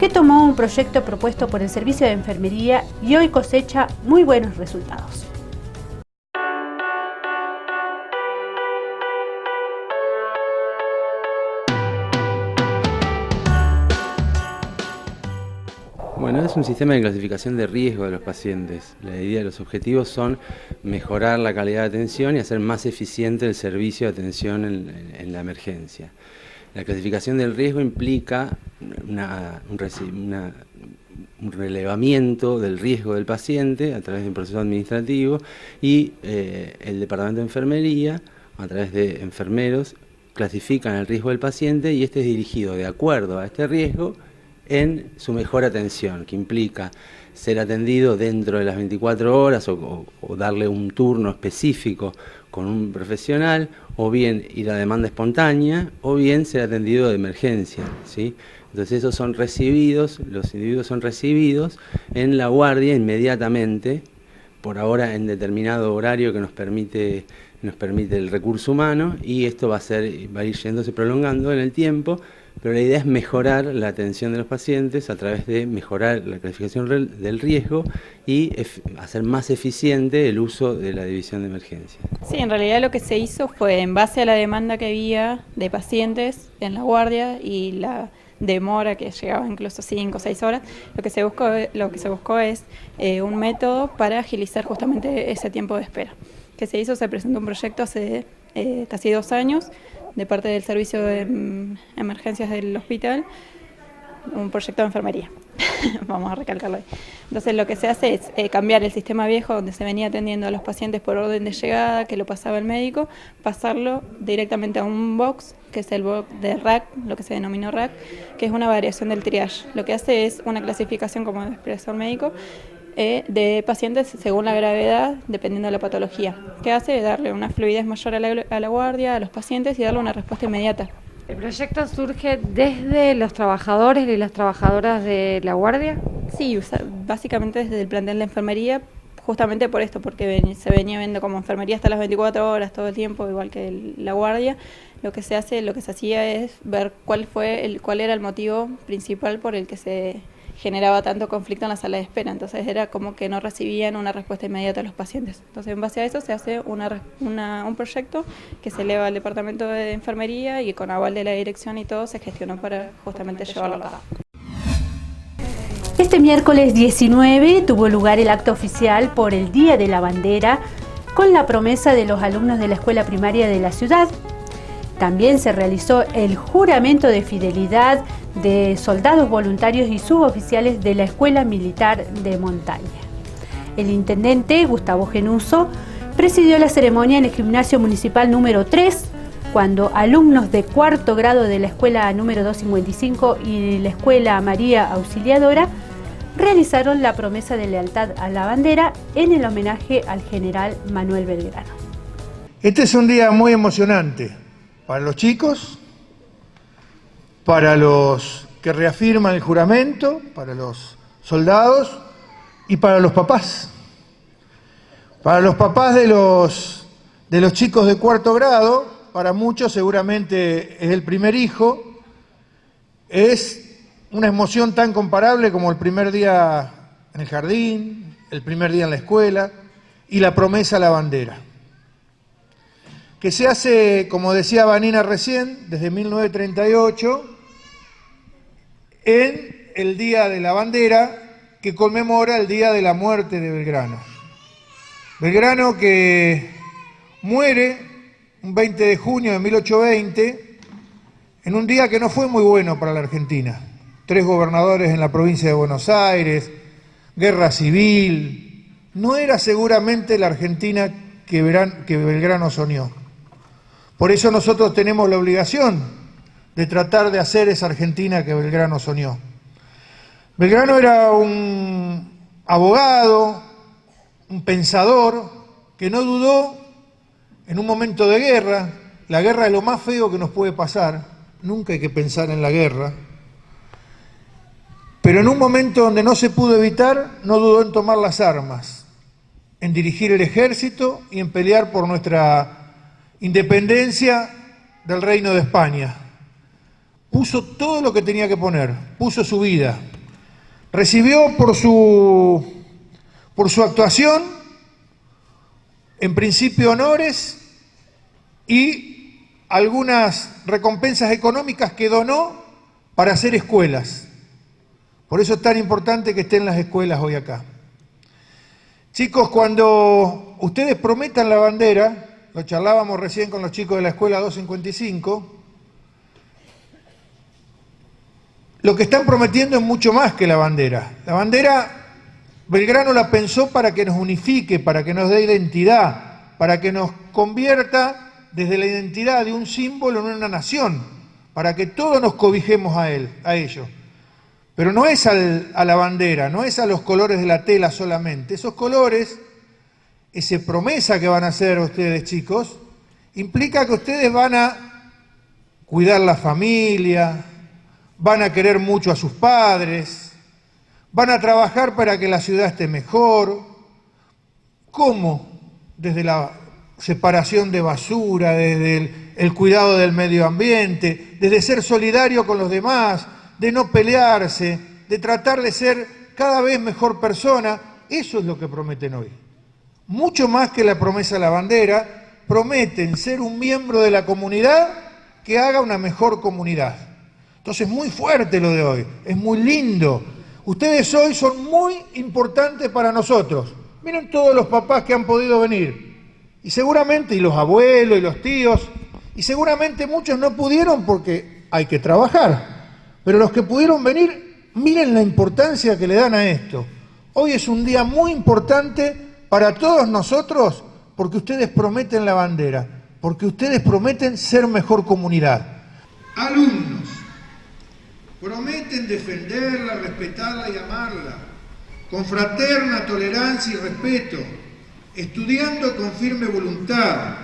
que tomó un proyecto propuesto por el Servicio de Enfermería y hoy cosecha muy buenos resultados. Bueno, es un sistema de clasificación de riesgo de los pacientes. La idea de los objetivos son mejorar la calidad de atención y hacer más eficiente el servicio de atención en la emergencia. La clasificación del riesgo implica un relevamiento del riesgo del paciente a través de un proceso administrativo y el Departamento de Enfermería, a través de enfermeros, clasifican el riesgo del paciente y este es dirigido de acuerdo a este riesgo en su mejor atención, que implica ser atendido dentro de las 24 horas o darle un turno específico con un profesional, o bien ir a demanda espontánea, o bien ser atendido de emergencia, ¿sí? Entonces esos son recibidos, los individuos son recibidos en la guardia inmediatamente, por ahora en determinado horario que nos permite el recurso humano, y esto va a ir yéndose prolongando en el tiempo, pero la idea es mejorar la atención de los pacientes a través de mejorar la clasificación del riesgo y hacer más eficiente el uso de la división de emergencia. Sí, en realidad lo que se hizo fue, en base a la demanda que había de pacientes en la guardia y la demora que llegaba incluso 5 o 6 horas, lo que se buscó es un método para agilizar justamente ese tiempo de espera. Que se hizo, se presentó un proyecto hace casi 2 años de parte del servicio de emergencias del hospital, un proyecto de enfermería, vamos a recalcarlo ahí. Entonces lo que se hace es cambiar el sistema viejo donde se venía atendiendo a los pacientes por orden de llegada, que lo pasaba el médico, pasarlo directamente a un box, que es el box de RAC, lo que se denominó RAC, que es una variación del triage. Lo que hace es una clasificación, como expresó el médico, de pacientes según la gravedad, dependiendo de la patología. ¿Qué hace? Darle una fluidez mayor a la guardia, a los pacientes, y darle una respuesta inmediata. ¿El proyecto surge desde los trabajadores y las trabajadoras de la guardia? Sí, básicamente desde el plantel de enfermería, justamente por esto, porque se venía viendo como enfermería hasta las 24 horas, todo el tiempo, igual que la guardia. Lo que se hacía es ver cuál era el motivo principal por el que se generaba tanto conflicto en la sala de espera. Entonces era como que no recibían una respuesta inmediata a los pacientes. Entonces en base a eso se hace un proyecto que se eleva al departamento de enfermería y con aval de la dirección y todo se gestionó para justamente llevarlo a cabo. Este miércoles 19 tuvo lugar el acto oficial por el Día de la Bandera con la promesa de los alumnos de la escuela primaria de la ciudad. También se realizó el juramento de fidelidad de soldados voluntarios y suboficiales de la Escuela Militar de Montaña. El intendente Gustavo Genuso presidió la ceremonia en el gimnasio municipal número 3, cuando alumnos de 4º grado de la escuela número 255 y la escuela María Auxiliadora realizaron la promesa de lealtad a la bandera en el homenaje al general Manuel Belgrano. Este es un día muy emocionante para los chicos, para los que reafirman el juramento, para los soldados y para los papás. Para los papás de los chicos de 4º grado, para muchos seguramente es el primer hijo, es una emoción tan comparable como el primer día en el jardín, el primer día en la escuela y la promesa a la bandera, que se hace, como decía Vanina recién, desde 1938, en el Día de la Bandera, que conmemora el día de la muerte de Belgrano. Belgrano que muere un 20 de junio de 1820, en un día que no fue muy bueno para la Argentina. 3 gobernadores en la provincia de Buenos Aires, guerra civil. No era seguramente la Argentina que Belgrano soñó. Por eso nosotros tenemos la obligación de tratar de hacer esa Argentina que Belgrano soñó. Belgrano era un abogado, un pensador, que no dudó en un momento de guerra. La guerra es lo más feo que nos puede pasar, nunca hay que pensar en la guerra. Pero en un momento donde no se pudo evitar, no dudó en tomar las armas, en dirigir el ejército y en pelear por nuestra independencia del Reino de España. Puso todo lo que tenía que poner, puso su vida. Recibió por su actuación, en principio honores y algunas recompensas económicas que donó para hacer escuelas. Por eso es tan importante que estén las escuelas hoy acá. Chicos, cuando ustedes prometan la bandera, lo charlábamos recién con los chicos de la escuela 255, lo que están prometiendo es mucho más que la bandera. La bandera, Belgrano la pensó para que nos unifique, para que nos dé identidad, para que nos convierta desde la identidad de un símbolo en una nación, para que todos nos cobijemos a ello. Pero no es a la bandera, no es a los colores de la tela solamente. Esos colores, esa promesa que van a hacer ustedes, chicos, implica que ustedes van a cuidar la familia, van a querer mucho a sus padres, van a trabajar para que la ciudad esté mejor. ¿Cómo? Desde la separación de basura, desde el cuidado del medio ambiente, desde ser solidario con los demás, de no pelearse, de tratar de ser cada vez mejor persona. Eso es lo que prometen hoy. Mucho más que la promesa de la bandera, prometen ser un miembro de la comunidad que haga una mejor comunidad. Entonces es muy fuerte lo de hoy, es muy lindo. Ustedes hoy son muy importantes para nosotros. Miren todos los papás que han podido venir. Y seguramente, y los abuelos y los tíos, y seguramente muchos no pudieron porque hay que trabajar. Pero los que pudieron venir, miren la importancia que le dan a esto. Hoy es un día muy importante para todos nosotros porque ustedes prometen la bandera, porque ustedes prometen ser mejor comunidad. Alumnos, prometen defenderla, respetarla y amarla, con fraterna tolerancia y respeto, estudiando con firme voluntad,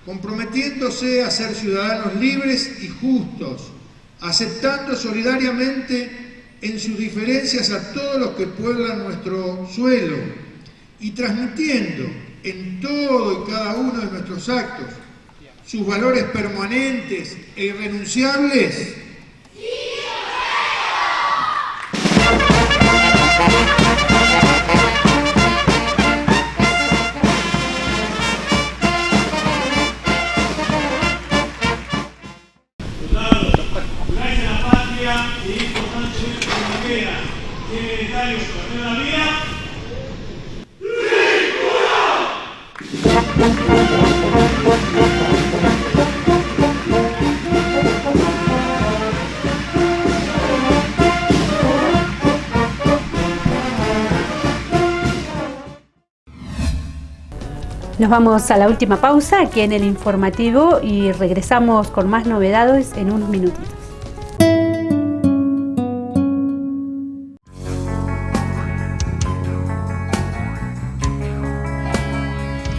comprometiéndose a ser ciudadanos libres y justos, aceptando solidariamente en sus diferencias a todos los que pueblan nuestro suelo y transmitiendo en todo y cada uno de nuestros actos sus valores permanentes e irrenunciables. Nos vamos a la última pausa aquí en el informativo y regresamos con más novedades en unos minutitos.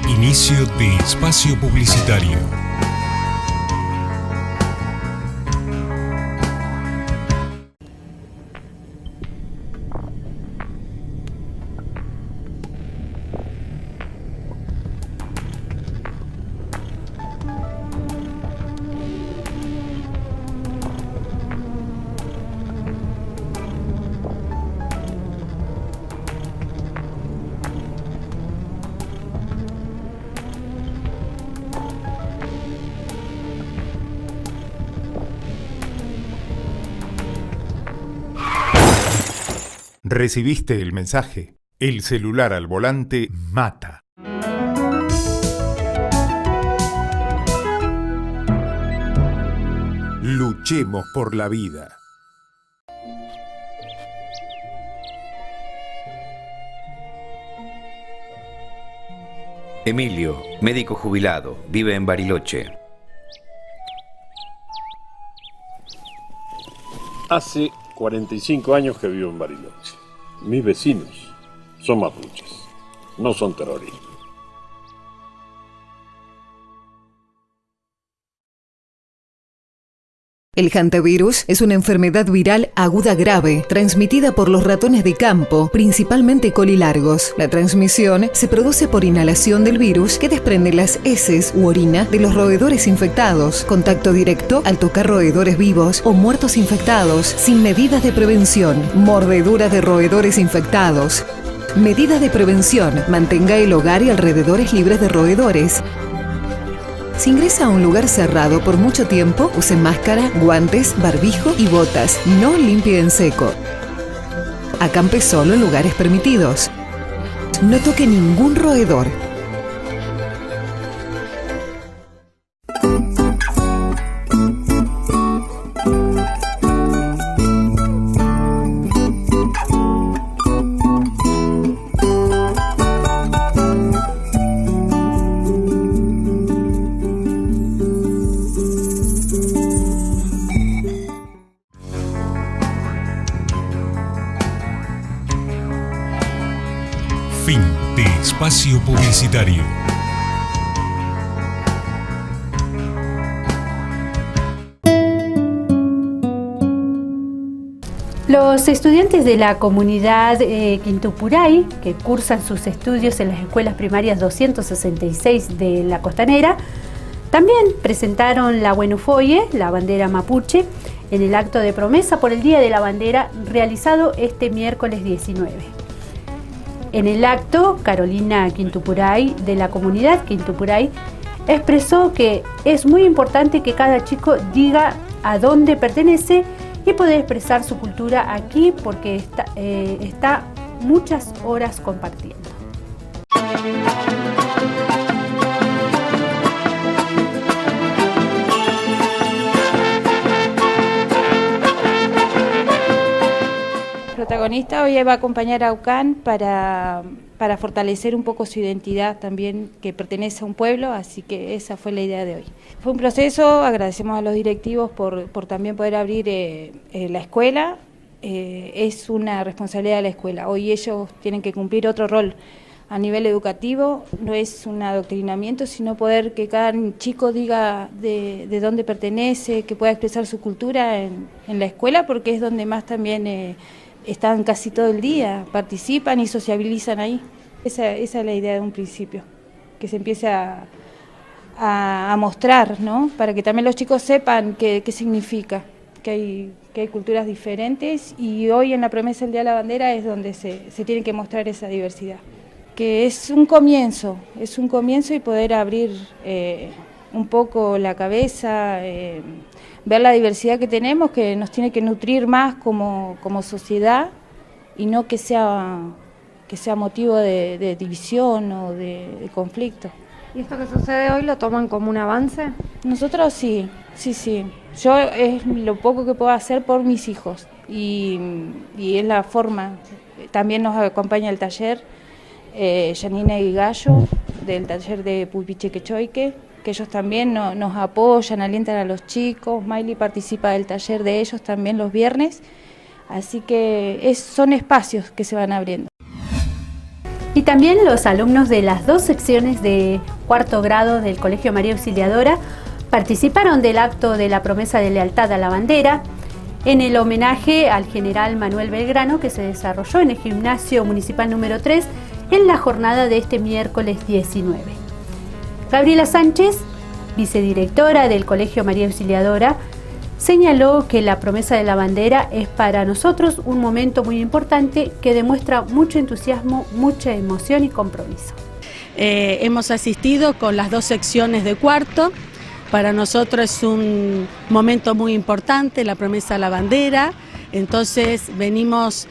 Inicio de espacio publicitario. Recibiste el mensaje. El celular al volante mata. Luchemos por la vida. Emilio, médico jubilado, vive en Bariloche. Hace 45 años que vivo en Bariloche. Mis vecinos son mapuches, no son terroristas. El hantavirus es una enfermedad viral aguda grave, transmitida por los ratones de campo, principalmente colilargos. La transmisión se produce por inhalación del virus que desprende las heces u orina de los roedores infectados, contacto directo al tocar roedores vivos o muertos infectados, sin medidas de prevención, mordedura de roedores infectados. Medida de prevención: mantenga el hogar y alrededores libres de roedores. Si ingresa a un lugar cerrado por mucho tiempo, use máscara, guantes, barbijo y botas. No limpie en seco. Acampe solo en lugares permitidos. No toque ningún roedor. Espacio Publicitario. Los estudiantes de la comunidad Quintupuray, que cursan sus estudios en las escuelas primarias 266 de la Costanera, también presentaron la Huenufoye, la bandera mapuche, en el acto de promesa por el Día de la Bandera realizado este miércoles 19. En el acto, Carolina Quintupuray, de la comunidad Quintupuray, expresó que es muy importante que cada chico diga a dónde pertenece y poder expresar su cultura aquí porque está muchas horas compartiendo. El protagonista hoy va a acompañar a Ucán para fortalecer un poco su identidad también, que pertenece a un pueblo, así que esa fue la idea de hoy. Fue un proceso, agradecemos a los directivos por también poder abrir la escuela, es una responsabilidad de la escuela, hoy ellos tienen que cumplir otro rol a nivel educativo, no es un adoctrinamiento, sino poder que cada chico diga de dónde pertenece, que pueda expresar su cultura en la escuela, porque es donde más también están casi todo el día, participan y sociabilizan ahí. Esa es la idea de un principio, que se empiece a mostrar, ¿no? Para que también los chicos sepan qué significa, que hay culturas diferentes, y hoy en la promesa del Día de la Bandera es donde se tiene que mostrar esa diversidad. Que es un comienzo y poder abrir un poco la cabeza, ver la diversidad que tenemos, que nos tiene que nutrir más como sociedad y no que sea motivo de división o de conflicto. ¿Y esto que sucede hoy lo toman como un avance? Nosotros sí. Yo es lo poco que puedo hacer por mis hijos y es la forma. También nos acompaña el taller Janina y Gallo del taller de Pupiche Quechoique, que ellos también nos apoyan, alientan a los chicos. Miley participa del taller de ellos también los viernes, así que son espacios que se van abriendo. Y también los alumnos de las dos secciones de cuarto grado del Colegio María Auxiliadora participaron del acto de la promesa de lealtad a la bandera en el homenaje al general Manuel Belgrano, que se desarrolló en el Gimnasio Municipal número 3 en la jornada de este miércoles 19. Gabriela Sánchez, vicedirectora del Colegio María Auxiliadora, señaló que la promesa de la bandera es para nosotros un momento muy importante que demuestra mucho entusiasmo, mucha emoción y compromiso. Hemos asistido con las dos secciones de cuarto. Para nosotros es un momento muy importante, la promesa de la bandera. Entonces venimos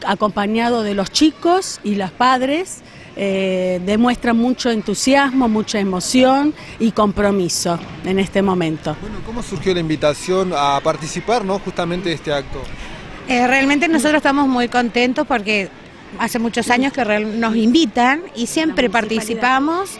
acompañados de los chicos y los padres. Demuestran mucho entusiasmo, mucha emoción y compromiso en este momento. Bueno, ¿cómo surgió la invitación a participar, ¿no?, justamente de este acto? Realmente nosotros estamos muy contentos porque hace muchos años que nos invitan y siempre participamos,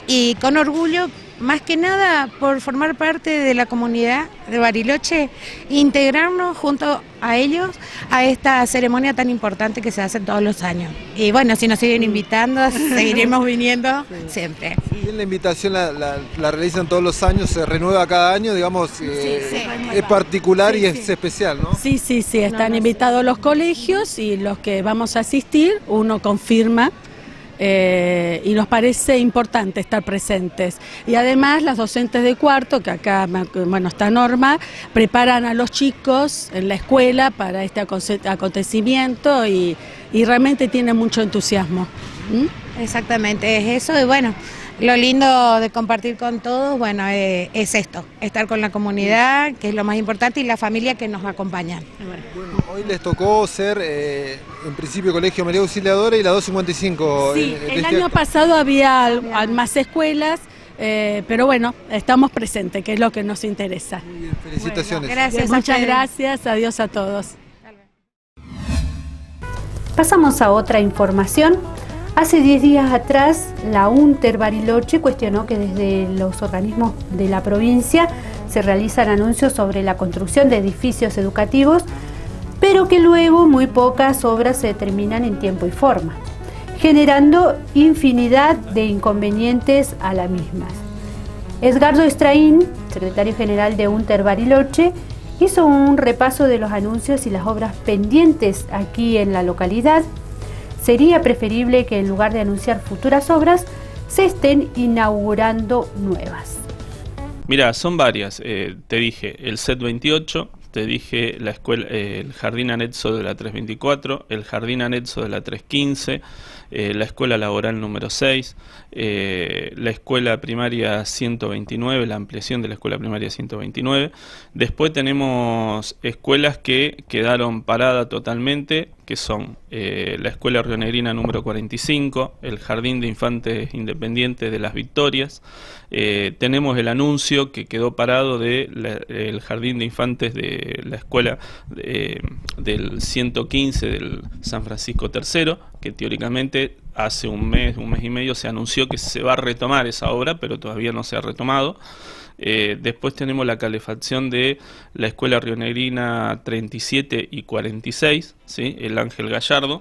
y con orgullo, más que nada por formar parte de la comunidad de Bariloche, integrarnos junto a ellos a esta ceremonia tan importante que se hace todos los años. Y bueno, si nos siguen invitando, seguiremos viniendo siempre. Sí, la invitación la realizan todos los años, se renueva cada año, digamos, es particular y es especial, ¿no? Sí, están invitados los colegios y los que vamos a asistir, uno confirma. Y nos parece importante estar presentes. Y además las docentes de cuarto, que acá, bueno, está Norma, preparan a los chicos en la escuela para este acontecimiento y realmente tienen mucho entusiasmo. Exactamente, es eso. Y bueno, lo lindo de compartir con todos, bueno, es esto, estar con la comunidad, que es lo más importante, y la familia que nos acompaña. Bueno, hoy les tocó ser, en principio, Colegio María Auxiliadora y la 255. Sí, el año pasado había más escuelas, pero bueno, estamos presentes, que es lo que nos interesa. Muy bien, felicitaciones. Bueno, gracias, muchas gracias, adiós a todos. Pasamos a otra información. Hace 10 días atrás, la UNTER Bariloche cuestionó que desde los organismos de la provincia se realizan anuncios sobre la construcción de edificios educativos, pero que luego muy pocas obras se terminan en tiempo y forma. generando infinidad de inconvenientes a la misma. Edgardo Estraín, secretario general de UNTER Bariloche, hizo un repaso de los anuncios y las obras pendientes aquí en la localidad. Sería preferible que en lugar de anunciar futuras obras, se estén inaugurando nuevas. Mira, son varias. Te dije el CET 28, te dije la escuela, el jardín anexo de la 324, el jardín anexo de la 315, la escuela laboral número 6, la escuela primaria 129, la ampliación de la escuela primaria 129. Después tenemos escuelas que quedaron paradas totalmente, que son la escuela rionegrina número 45, el jardín de infantes independientes de Las Victorias. Tenemos el anuncio que quedó parado del jardín de infantes de la escuela del 115 del San Francisco III, que teóricamente hace un mes y medio se anunció que se va a retomar esa obra, pero todavía no se ha retomado. Después tenemos la calefacción de la escuela rionegrina 37 y 46, ¿sí? El Ángel Gallardo.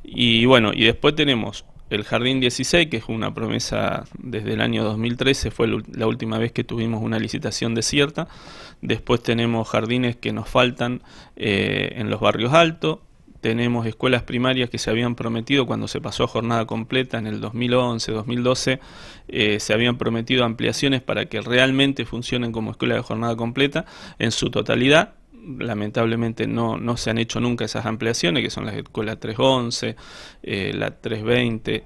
Y bueno, y después tenemos el jardín 16, que es una promesa desde el año 2013, fue la última vez que tuvimos una licitación desierta. Después tenemos jardines que nos faltan en los barrios altos. Tenemos escuelas primarias que se habían prometido cuando se pasó a jornada completa en el 2011, 2012, se habían prometido ampliaciones para que realmente funcionen como escuela de jornada completa en su totalidad. Lamentablemente no se han hecho nunca esas ampliaciones, que son las escuelas 311, la 320,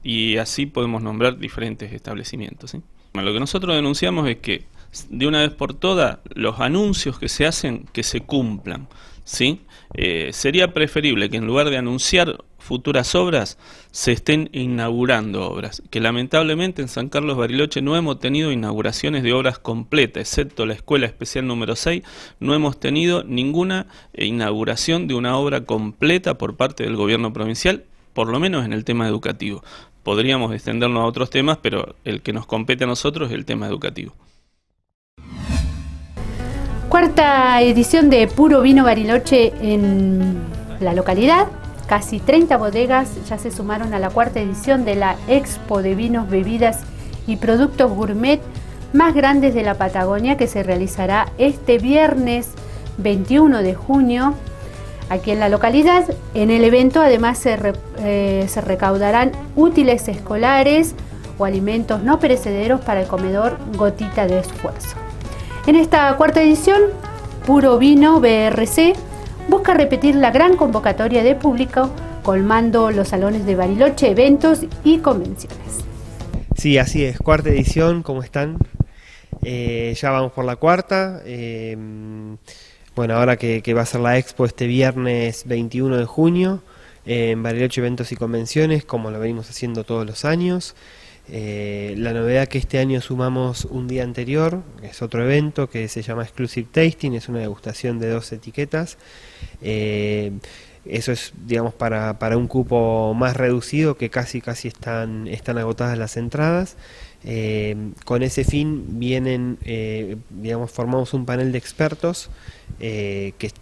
y así podemos nombrar diferentes establecimientos, ¿sí? Lo que nosotros denunciamos es que de una vez por todas los anuncios que se hacen, que se cumplan, ¿sí? Sería preferible que en lugar de anunciar futuras obras, se estén inaugurando obras, que lamentablemente en San Carlos Bariloche no hemos tenido inauguraciones de obras completas, excepto la Escuela Especial número 6, no hemos tenido ninguna inauguración de una obra completa por parte del gobierno provincial, por lo menos en el tema educativo. Podríamos extendernos a otros temas, pero el que nos compete a nosotros es el tema educativo. Cuarta edición de Puro Vino Bariloche en la localidad. Casi 30 bodegas ya se sumaron a la cuarta edición de la Expo de Vinos, Bebidas y Productos Gourmet más grandes de la Patagonia, que se realizará este viernes 21 de junio aquí en la localidad. En el evento además se recaudarán útiles escolares o alimentos no perecederos para el comedor Gotita de Esfuerzo. En esta cuarta edición, Puro Vino BRC busca repetir la gran convocatoria de público, colmando los salones de Bariloche, eventos y convenciones. Sí, así es, cuarta edición, ¿cómo están? Ya vamos por la cuarta. Bueno, ahora que va a ser la expo este viernes 21 de junio, en Bariloche Eventos y Convenciones, como lo venimos haciendo todos los años. La novedad que este año sumamos un día anterior, es otro evento que se llama Exclusive Tasting, es una degustación de 2 etiquetas. Eso es, digamos, para un cupo más reducido, que casi están agotadas las entradas. Con ese fin vienen, digamos, formamos un panel de expertos que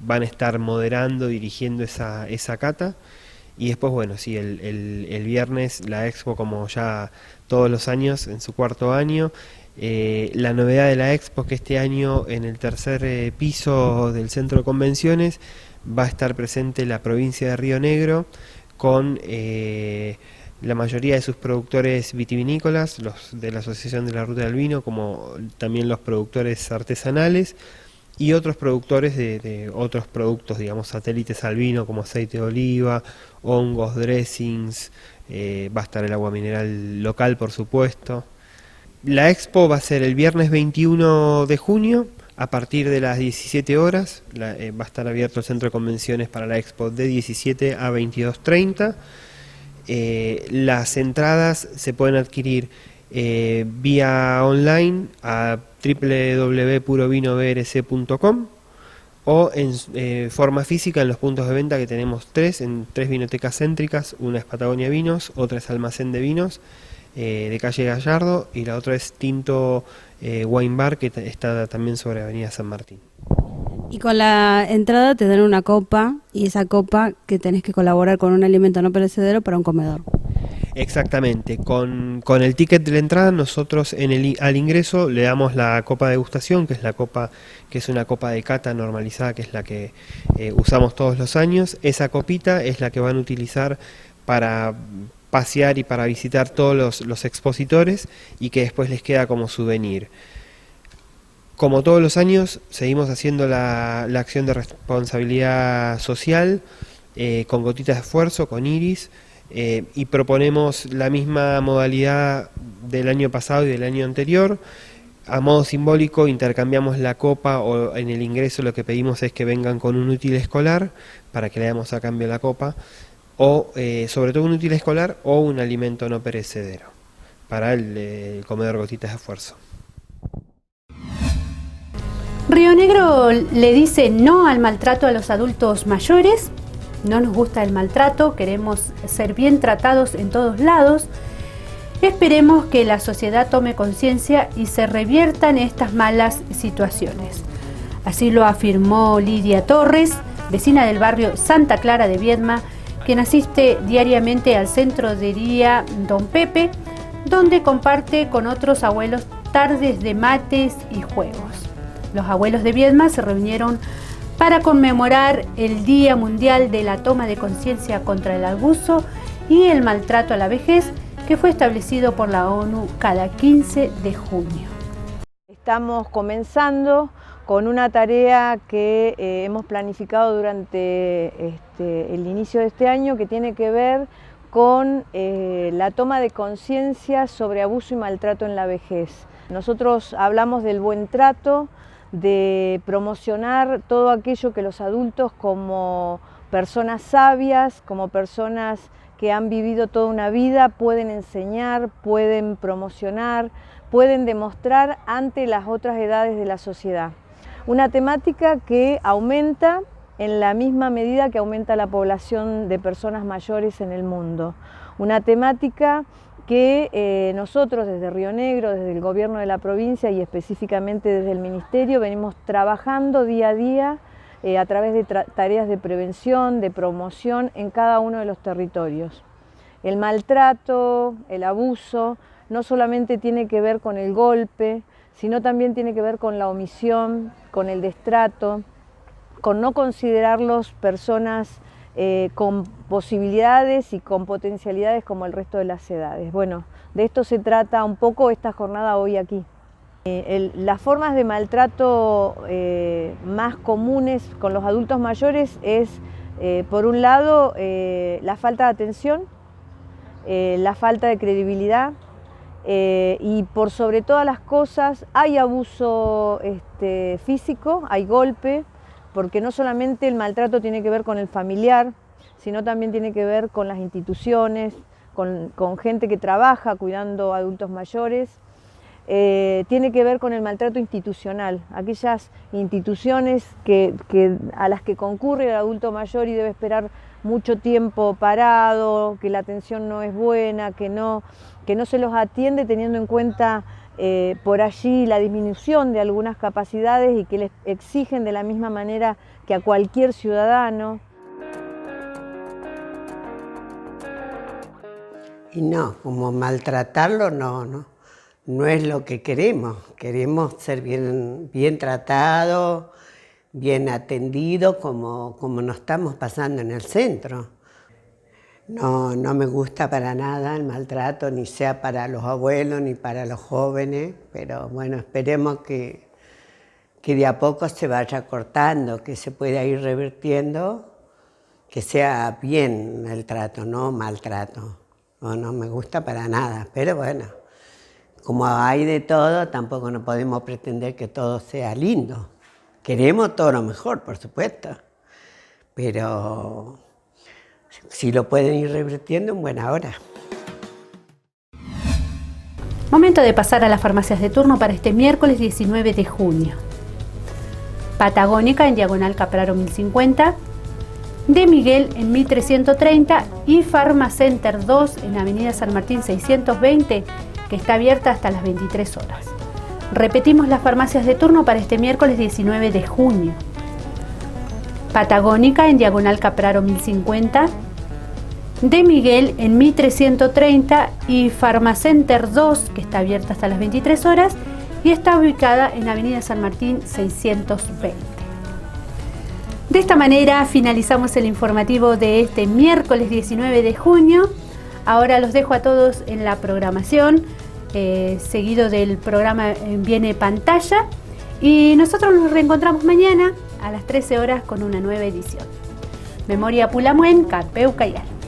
van a estar moderando, dirigiendo esa cata. Y después, bueno, sí, el viernes la expo, como ya todos los años, en su cuarto año. La novedad de la expo es que este año en el tercer piso del centro de convenciones va a estar presente la provincia de Río Negro con la mayoría de sus productores vitivinícolas, los de la Asociación de la Ruta del Vino, como también los productores artesanales y otros productores de otros productos, digamos, satélites al vino, como aceite de oliva, hongos, dressings, va a estar el agua mineral local, por supuesto. La expo va a ser el viernes 21 de junio, a partir de las 17 horas, va a estar abierto el centro de convenciones para la expo de 17 a 22:30. Las entradas se pueden adquirir vía online a www.purovinobrc.com o en forma física en los puntos de venta, que tenemos en tres vinotecas céntricas. Una es Patagonia Vinos, otra es Almacén de Vinos de calle Gallardo, y la otra es Tinto Wine Bar, que está también sobre Avenida San Martín. Y con la entrada te dan una copa, y esa copa que tenés que colaborar con un alimento no perecedero para un comedor. Exactamente, con el ticket de la entrada nosotros al ingreso le damos la copa de degustación, que es una copa de cata normalizada, que es la que usamos todos los años. Esa copita es la que van a utilizar para pasear y para visitar todos los expositores, y que después les queda como souvenir. Como todos los años seguimos haciendo la acción de responsabilidad social con gotitas de esfuerzo, con Iris. Y proponemos la misma modalidad del año pasado y del año anterior. A modo simbólico intercambiamos la copa, o en el ingreso lo que pedimos es que vengan con un útil escolar para que le damos a cambio la copa, o sobre todo un útil escolar o un alimento no perecedero para el comedor Gotitas de Esfuerzo. Río Negro le dice no al maltrato a los adultos mayores. No nos gusta el maltrato, queremos ser bien tratados en todos lados. Esperemos que la sociedad tome conciencia y se reviertan estas malas situaciones. Así lo afirmó Lidia Torres, vecina del barrio Santa Clara de Viedma, quien asiste diariamente al centro de día Don Pepe, donde comparte con otros abuelos tardes de mates y juegos. Los abuelos de Viedma se reunieron para conmemorar el Día Mundial de la Toma de Conciencia contra el Abuso y el Maltrato a la Vejez, que fue establecido por la ONU cada 15 de junio. Estamos comenzando con una tarea que hemos planificado durante el inicio de este año, que tiene que ver con la toma de conciencia sobre abuso y maltrato en la vejez. Nosotros hablamos del buen trato, de promocionar todo aquello que los adultos, como personas sabias, como personas que han vivido toda una vida, pueden enseñar, pueden promocionar, pueden demostrar ante las otras edades de la sociedad. Una temática que aumenta en la misma medida que aumenta la población de personas mayores en el mundo. Una temática que nosotros desde Río Negro, desde el gobierno de la provincia y específicamente desde el ministerio, venimos trabajando día a día a través de tareas de prevención, de promoción en cada uno de los territorios. El maltrato, el abuso, no solamente tiene que ver con el golpe, sino también tiene que ver con la omisión, con el destrato, con no considerarlos personas con posibilidades y con potencialidades como el resto de las edades. Bueno, de esto se trata un poco esta jornada hoy aquí. Las formas de maltrato más comunes con los adultos mayores es, por un lado, la falta de atención, la falta de credibilidad, y por sobre todas las cosas hay abuso físico, hay golpe, porque no solamente el maltrato tiene que ver con el familiar, sino también tiene que ver con las instituciones, con gente que trabaja cuidando a adultos mayores. Tiene que ver con el maltrato institucional, aquellas instituciones a las que concurre el adulto mayor y debe esperar mucho tiempo parado, que la atención no es buena, que no se los atiende teniendo en cuenta por allí la disminución de algunas capacidades y que les exigen de la misma manera que a cualquier ciudadano. Y no, como maltratarlo no es lo que queremos. Queremos ser bien tratados, bien atendidos, como nos estamos pasando en el centro. No me gusta para nada el maltrato, ni sea para los abuelos ni para los jóvenes, pero bueno, esperemos que de a poco se vaya cortando, que se pueda ir revirtiendo, que sea bien el trato, no maltrato. No me gusta para nada, pero bueno, como hay de todo, tampoco no podemos pretender que todo sea lindo. Queremos todo lo mejor, por supuesto, pero si lo pueden ir revirtiendo, en buena hora. Momento de pasar a las farmacias de turno para este miércoles 19 de junio. Patagónica en Diagonal Capraro 1050, De Miguel en 1330 y Pharmacenter 2 en Avenida San Martín 620, que está abierta hasta las 23 horas. Repetimos las farmacias de turno para este miércoles 19 de junio. Patagónica en Diagonal Capraro 1050, de Miguel en 1330 y Farmacenter 2, que está abierta hasta las 23 horas y está ubicada en Avenida San Martín 620. De esta manera finalizamos el informativo de este miércoles 19 de junio. Ahora los dejo a todos en la programación, seguido del programa Viene Pantalla, y nosotros nos reencontramos mañana a las 13 horas con una nueva edición. Memoria Pulamuen, Carpeu Cayar.